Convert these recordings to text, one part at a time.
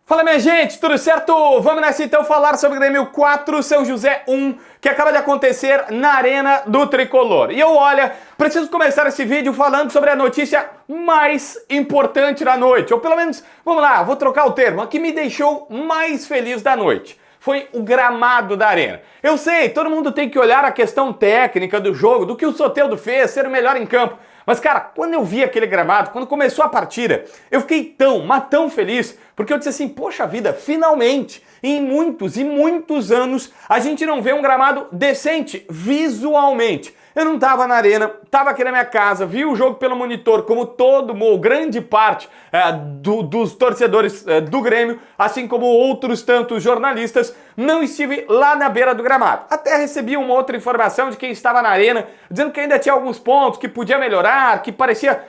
Fala minha gente, tudo certo? Vamos nessa então falar sobre o Grêmio 4, São José 1, que acaba de acontecer na Arena do Tricolor. E olha, preciso começar esse vídeo falando sobre a notícia mais importante da noite, ou pelo menos, vamos lá, vou trocar o termo, a que me deixou mais feliz da noite. Foi o gramado da Arena. Eu sei, todo mundo tem que olhar a questão técnica do jogo, do que o Soteldo fez, ser o melhor em campo. Mas, cara, quando eu vi aquele gramado, quando começou a partida, eu fiquei tão feliz, porque eu disse assim, poxa vida, finalmente, em muitos e muitos anos, a gente não vê um gramado decente visualmente. Eu não estava na arena, estava aqui na minha casa, vi o jogo pelo monitor, como grande parte dos torcedores do Grêmio, assim como outros tantos jornalistas, não estive lá na beira do gramado. Até recebi uma outra informação de quem estava na arena, dizendo que ainda tinha alguns pontos, que podia melhorar, que parecia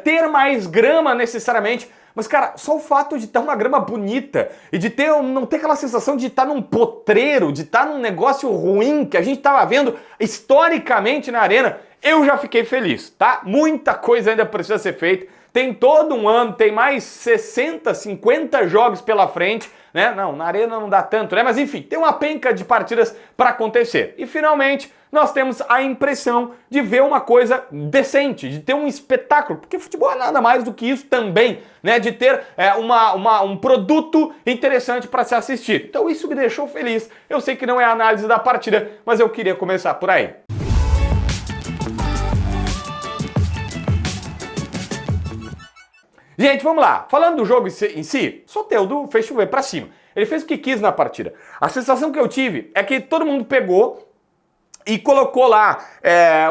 ter mais grama necessariamente. Mas, cara, só o fato de estar uma grama bonita e de não ter aquela sensação de estar num potreiro, de estar num negócio ruim que a gente estava vendo historicamente na arena, eu já fiquei feliz, tá? Muita coisa ainda precisa ser feita. Tem todo um ano, tem mais 60, 50 jogos pela frente, né? Não, na arena não dá tanto, né? Mas enfim, tem uma penca de partidas para acontecer. E finalmente, nós temos a impressão de ver uma coisa decente, de ter um espetáculo, porque futebol é nada mais do que isso também, né? De ter um produto interessante para se assistir. Então isso me deixou feliz. Eu sei que não é a análise da partida, mas eu queria começar por aí. Gente, vamos lá. Falando do jogo em si, Soteldo fez chover pra cima. Ele fez o que quis na partida. A sensação que eu tive é que todo mundo pegou e colocou lá,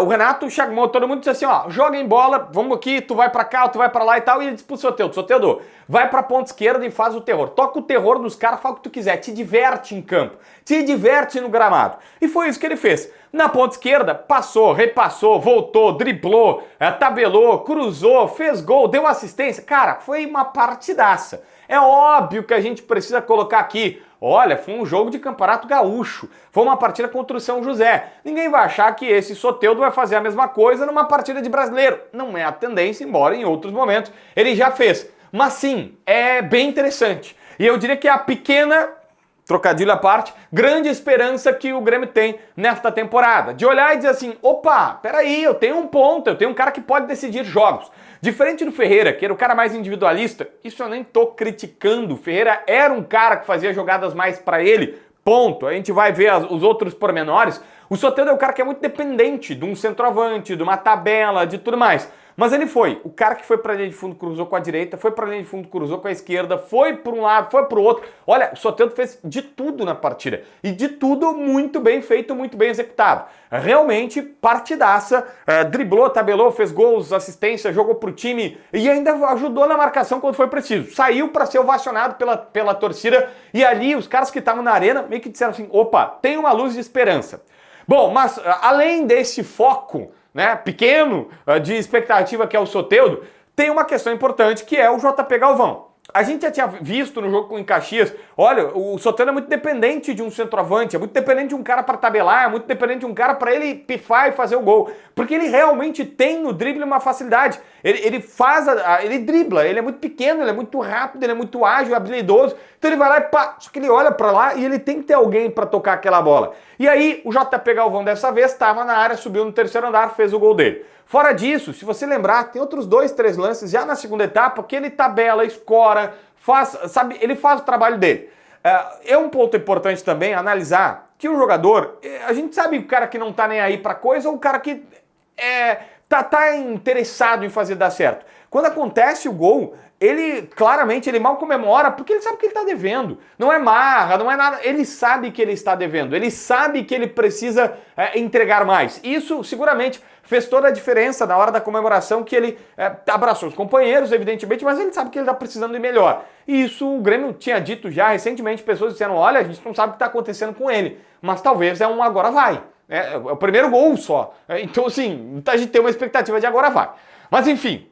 o Renato chamou todo mundo e disse assim, ó, joga em bola, vamos aqui, tu vai pra cá, tu vai pra lá e tal, e ele disse pro Soteldo, vai pra ponta esquerda e faz o terror, toca o terror nos caras, fala o que tu quiser, te diverte em campo, te diverte no gramado. E foi isso que ele fez. Na ponta esquerda, passou, repassou, voltou, driblou, tabelou, cruzou, fez gol, deu assistência, cara, foi uma partidaça. É óbvio que a gente precisa colocar aqui, olha, foi um jogo de campeonato gaúcho, foi uma partida contra o São José. Ninguém vai achar que esse Soteldo vai fazer a mesma coisa numa partida de brasileiro. Não é a tendência, embora em outros momentos ele já fez. Mas sim, é bem interessante. E eu diria que é a pequena, trocadilho à parte, grande esperança que o Grêmio tem nesta temporada. De olhar e dizer assim, opa, peraí, eu tenho um ponto, eu tenho um cara que pode decidir jogos. Diferente do Ferreira, que era o cara mais individualista, isso eu nem tô criticando. O Ferreira era um cara que fazia jogadas mais pra ele, ponto. A gente vai ver os outros pormenores. O Soteldo é um cara que é muito dependente de um centroavante, de uma tabela, de tudo mais. Mas ele foi o cara que foi pra linha de fundo, cruzou com a direita, foi pra linha de fundo, cruzou com a esquerda, foi para um lado, foi pro outro. Olha, o Soteldo fez de tudo na partida. E de tudo muito bem feito, muito bem executado. Realmente, partidaça, driblou, tabelou, fez gols, assistência, jogou pro time e ainda ajudou na marcação quando foi preciso. Saiu para ser ovacionado pela torcida e ali os caras que estavam na arena meio que disseram assim, opa, tem uma luz de esperança. Bom, mas além desse foco, né, pequeno de expectativa que é o Soteldo, tem uma questão importante que é o JP Galvão. A gente já tinha visto no jogo com o Caxias, olha, o Soteldo é muito dependente de um centroavante, é muito dependente de um cara para tabelar, é muito dependente de um cara para ele pifar e fazer o gol, porque ele realmente tem no drible uma facilidade, ele dribla, ele é muito pequeno, ele é muito rápido, ele é muito ágil, habilidoso, então ele vai lá e pá, só que ele olha para lá e ele tem que ter alguém para tocar aquela bola. E aí o JP Galvão dessa vez estava na área, subiu no terceiro andar, fez o gol dele. Fora disso, se você lembrar, tem outros 2, 3 lances já na segunda etapa que ele tabela, escora, ele faz o trabalho dele. É um ponto importante também analisar que o jogador, a gente sabe o cara que não tá nem aí pra coisa ou o cara que tá interessado em fazer dar certo. Quando acontece o gol, ele claramente, ele mal comemora porque ele sabe que ele tá devendo. Não é marra, não é nada. Ele sabe que ele está devendo. Ele sabe que ele precisa entregar mais. Isso seguramente fez toda a diferença na hora da comemoração que ele abraçou os companheiros, evidentemente, mas ele sabe que ele está precisando ir melhor. E isso o Grêmio tinha dito já recentemente, pessoas disseram, olha, a gente não sabe o que está acontecendo com ele, mas talvez é um agora vai. É o primeiro gol só. Então, assim, a gente tem uma expectativa de agora vai. Mas, enfim,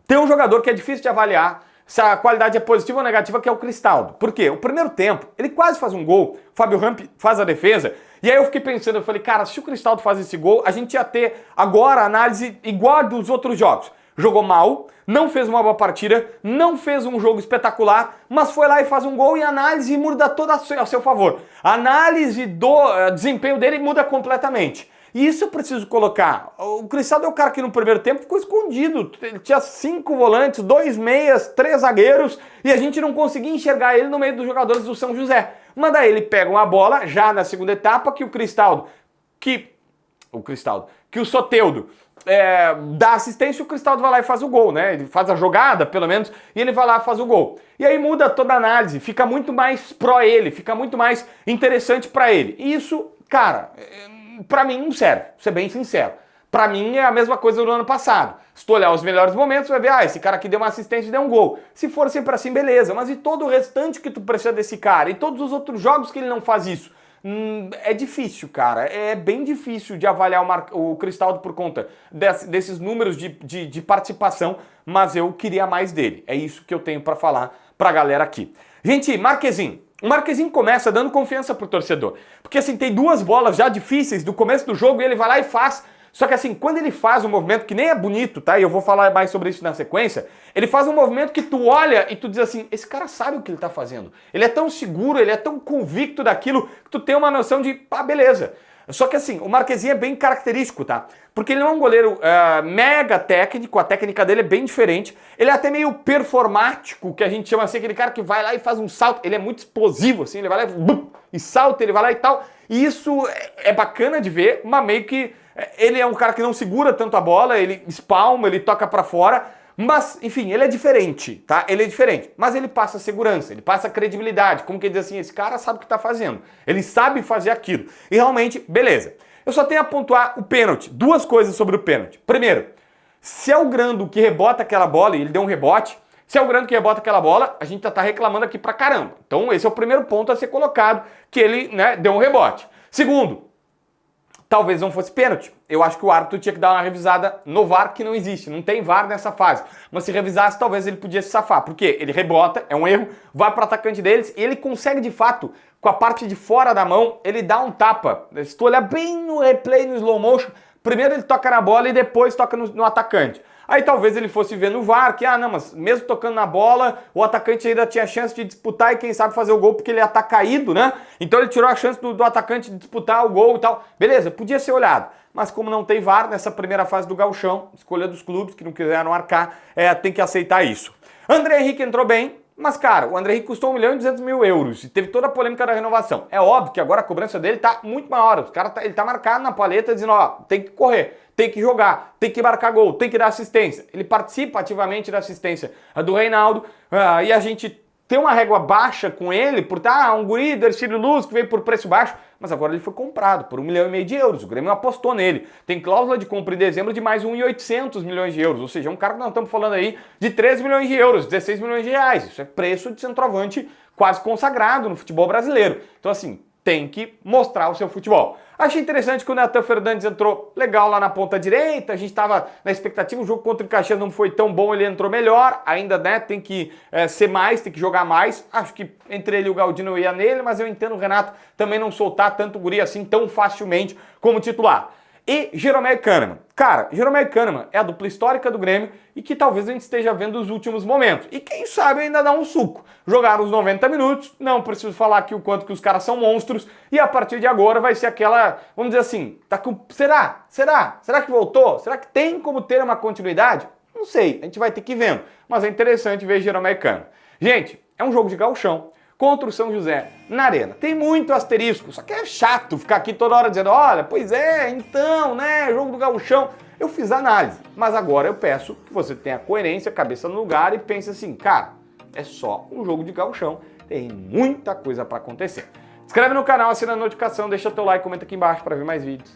tem um jogador que é difícil de avaliar se a qualidade é positiva ou negativa, que é o Cristaldo. Por quê? O primeiro tempo, ele quase faz um gol, o Fábio Ramp faz a defesa, e aí eu fiquei pensando, eu falei, cara, se o Cristaldo faz esse gol, a gente ia ter agora a análise igual a dos outros jogos. jogou mal, não fez uma boa partida, não fez um jogo espetacular, mas foi lá e faz um gol e a análise muda toda a seu favor. A análise do desempenho dele muda completamente. E isso eu preciso colocar. O Cristaldo é o cara que no primeiro tempo ficou escondido. Ele tinha 5 volantes, 2 meias, 3 zagueiros e a gente não conseguia enxergar ele no meio dos jogadores do São José. Mas daí ele pega uma bola já na segunda etapa que o Soteldo dá assistência e o Cristaldo vai lá e faz o gol, né? Ele faz a jogada, pelo menos, e ele vai lá e faz o gol. E aí muda toda a análise, fica muito mais pró ele, fica muito mais interessante pra ele. E isso, cara, pra mim não serve, vou ser bem sincero. Pra mim é a mesma coisa do ano passado. Se tu olhar os melhores momentos, vai ver, esse cara aqui deu uma assistência e deu um gol. Se for sempre assim, beleza. Mas e todo o restante que tu precisa desse cara? E todos os outros jogos que ele não faz isso? É difícil, cara. É bem difícil de avaliar o Cristaldo por conta desses números de participação, mas eu queria mais dele. É isso que eu tenho pra falar pra galera aqui. Gente, Marquezinho. O Marquezinho começa dando confiança pro torcedor. Porque assim, tem 2 bolas já difíceis do começo do jogo e ele vai lá e faz. Só que assim, quando ele faz um movimento que nem é bonito, tá? E eu vou falar mais sobre isso na sequência. Ele faz um movimento que tu olha e tu diz assim, esse cara sabe o que ele tá fazendo. Ele é tão seguro, ele é tão convicto daquilo que tu tem uma noção de, beleza. Só que assim, o Marquezinho é bem característico, tá? Porque ele não é um goleiro mega técnico, a técnica dele é bem diferente. Ele é até meio performático, que a gente chama assim, aquele cara que vai lá e faz um salto. Ele é muito explosivo, assim, ele vai lá e salta, ele vai lá e tal. E isso é bacana de ver, mas meio que ele é um cara que não segura tanto a bola, ele espalma, ele toca pra fora. Mas, enfim, ele é diferente, tá? Ele é diferente. Mas ele passa segurança, ele passa credibilidade. Como que diz assim, esse cara sabe o que tá fazendo. Ele sabe fazer aquilo. E realmente, beleza. Eu só tenho a pontuar o pênalti. 2 coisas sobre o pênalti. Primeiro, se é o Grando que rebota aquela bola, e ele deu um rebote, se é o Grando que rebota aquela bola, a gente tá reclamando aqui pra caramba. Então esse é o primeiro ponto a ser colocado, que ele, deu um rebote. Segundo, talvez não fosse pênalti. Eu acho que o árbitro tinha que dar uma revisada no VAR, que não existe. Não tem VAR nessa fase. Mas se revisasse, talvez ele podia se safar. Porque ele rebota, é um erro, vai para o atacante deles e ele consegue, de fato, com a parte de fora da mão, ele dá um tapa. Se tu olhar bem no replay, no slow motion, primeiro ele toca na bola e depois toca no atacante. Aí talvez ele fosse ver no VAR que, não, mas mesmo tocando na bola, o atacante ainda tinha chance de disputar e quem sabe fazer o gol porque ele ia estar caído, né? Então ele tirou a chance do atacante de disputar o gol e tal. Beleza, podia ser olhado. Mas como não tem VAR nessa primeira fase do Gauchão, escolha dos clubes que não quiseram arcar, tem que aceitar isso. André Henrique entrou bem, mas cara, o André Henrique custou 1.200.000 euros e teve toda a polêmica da renovação. É óbvio que agora a cobrança dele tá muito maior. Ele tá marcado na paleta dizendo, tem que correr, tem que jogar, tem que marcar gol, tem que dar assistência. Ele participa ativamente da assistência do Reinaldo e a gente tem uma régua baixa com ele por um guri do Ercílio Luz que veio por preço baixo, mas agora ele foi comprado por 1,5 milhão de euros. O Grêmio apostou nele. Tem cláusula de compra em dezembro de mais 1.800 milhões de euros, ou seja, um cara que nós estamos falando aí de 13 milhões de euros, 16 milhões de reais. Isso é preço de centroavante quase consagrado no futebol brasileiro. Então assim, tem que mostrar o seu futebol. Achei interessante que o Natan Fernandes entrou legal lá na ponta direita, a gente estava na expectativa, o jogo contra o Caxias não foi tão bom, ele entrou melhor, ainda tem que ser mais, tem que jogar mais. Acho que entre ele e o Galdino eu ia nele, mas eu entendo o Renato também não soltar tanto o guri assim tão facilmente como titular. E Jeromel Kahneman. Cara, Jeromel Kahneman é a dupla histórica do Grêmio e que talvez a gente esteja vendo os últimos momentos. E quem sabe ainda dá um suco. Jogaram os 90 minutos, não preciso falar aqui o quanto que os caras são monstros, e a partir de agora vai ser aquela, vamos dizer assim, será que voltou? Será que tem como ter uma continuidade? Não sei, a gente vai ter que ir vendo. Mas é interessante ver Jeromel Kahneman. Gente, é um jogo de gauchão contra o São José, na arena. Tem muito asterisco, só que é chato ficar aqui toda hora dizendo, olha, pois é, então, jogo do gauchão. Eu fiz a análise, mas agora eu peço que você tenha coerência, cabeça no lugar e pense assim, cara, é só um jogo de gauchão, tem muita coisa para acontecer. Se inscreve no canal, assina a notificação, deixa teu like, comenta aqui embaixo para ver mais vídeos.